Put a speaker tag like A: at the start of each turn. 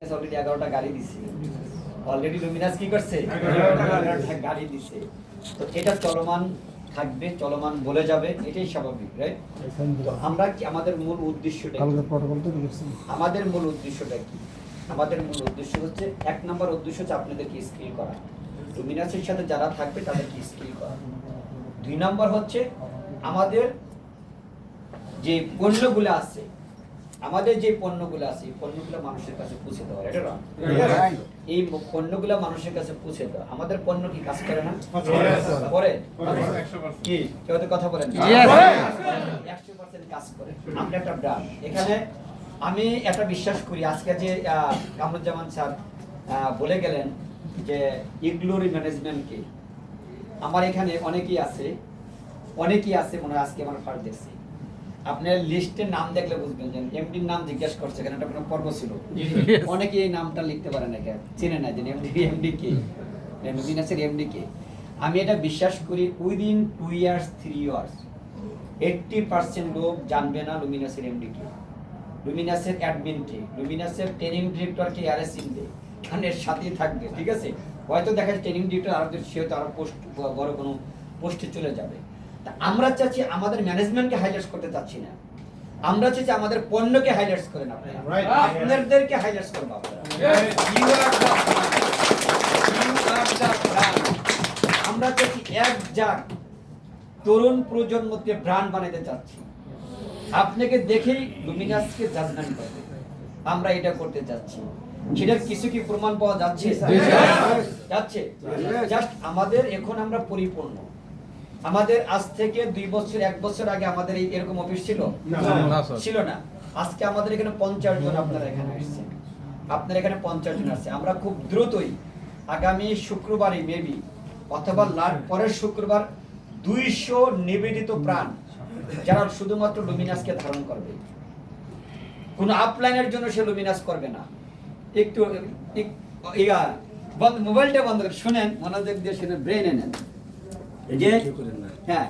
A: Already 11টা গাড়ি দিছে। Already Luminous কি করছে? 11টা গাড়ি দিছে। তো এটা চলমান থাকবে, চলমান বলে যাবে, এটাই স্বাভাবিক, রাইট? তো আমরা কি আমাদের মূল উদ্দেশ্যটা কি? আমাদের মূল উদ্দেশ্যটা কি? আমাদের মূল উদ্দেশ্য হচ্ছে, এক নম্বর উদ্দেশ্য হচ্ছে আপনাদেরকে স্কিল করা। লুমিনাসের সাথে যারা থাকবে তাদেরকে স্কিল করা। 2 নম্বর হচ্ছে আমাদের যে পণ্যগুলো আছে, এই পণ্যগুলো মানুষের কাছে পৌঁছে দেওয়া। এটা না, এই পণ্যগুলো মানুষের কাছে পৌঁছে দেওয়া। আমাদের পণ্য কি কাজ করে না? করে কি? কেউ তো কথা বলেন। 100% কাজ করে। আমরা একটা ব্র্যান্ড। এখানে আমি একটা বিশ্বাস করি, আজকে যে কামরুজ্জামান স্যার বলে গেলেন যে ইগলোরি ম্যানেজমেন্ট কি, আমার এখানে অনেকেই আছে মনে হয় আজকে আমার ফার্স্ট দেখছি। আপনার লিস্টের নাম দেখলে বুঝবেন যে এমডির নাম জিজ্ঞেস করছে, কারণ এটা কোনো পর্ব ছিল। অনেকে এই নামটা লিখতে পারে না, চেনে না যে এমডি কে, লুমিনাসের এমডি কে। আমি এটা বিশ্বাস করি উইদিন 2 ইয়ার্স 3 ইয়ার্স 80% লোক জানবে না লুমিনাসের এমডি কে, লুমিনাসের অ্যাডমিন কে, লুমিনাসের ট্রেনিং ডিরেক্টর কে, আর চিনবে, কারণ এর সাথেই থাকবে। ঠিক আছে, হয়তো দেখা যায় ট্রেনিং ডিরেক্টর আরো সে হয়তো আরো পোস্ট বড় কোনো পোস্টে চলে যাবে। আমরা চাচ্ছি আমাদের ম্যানেজমেন্টকে হাইলাইট করতে চাচ্ছি না, আমরা চাচ্ছি আমাদের পণ্যকে হাইলাইট করেন আপনারা, আপনাদেরকে হাইলাইট করব আপনারা। আমরা চাচ্ছি একজাক তরুণ প্রজন্মকে ব্র্যান্ড বানাতে চাচ্ছি। আপনাকে দেখেই লুমিনাসকে জাজমেন্ট করবে, আমরা এটা করতে চাচ্ছি। সেটার কিছু কি প্রমাণ পাওয়া যাচ্ছে? জাস্ট আমাদের এখন আমরা পরিপূর্ণ। আমাদের আজ থেকে 2 বছর 1 বছর আগে আমাদের এরকম অফিস ছিল না। আজকে আমাদের এখানে 50 জন আপনারা এখানে আসছেন, আপনারা এখানে 50 জন আসছে। আমরা খুব দ্রুতই আগামী শুক্রবারই মেবি অথবা পরের শুক্রবার 200 নিবেদিত প্রাণ যারা শুধুমাত্র লুমিনাসকে ধারণ করবে, কোনো আপলাইনের জন্য সে লুমিনাস করবে না। একটু মোবাইলটা বন্ধ করে শুনেন, মনোযোগ দিয়ে শুনে ব্রেনে নেন। যে হ্যাঁ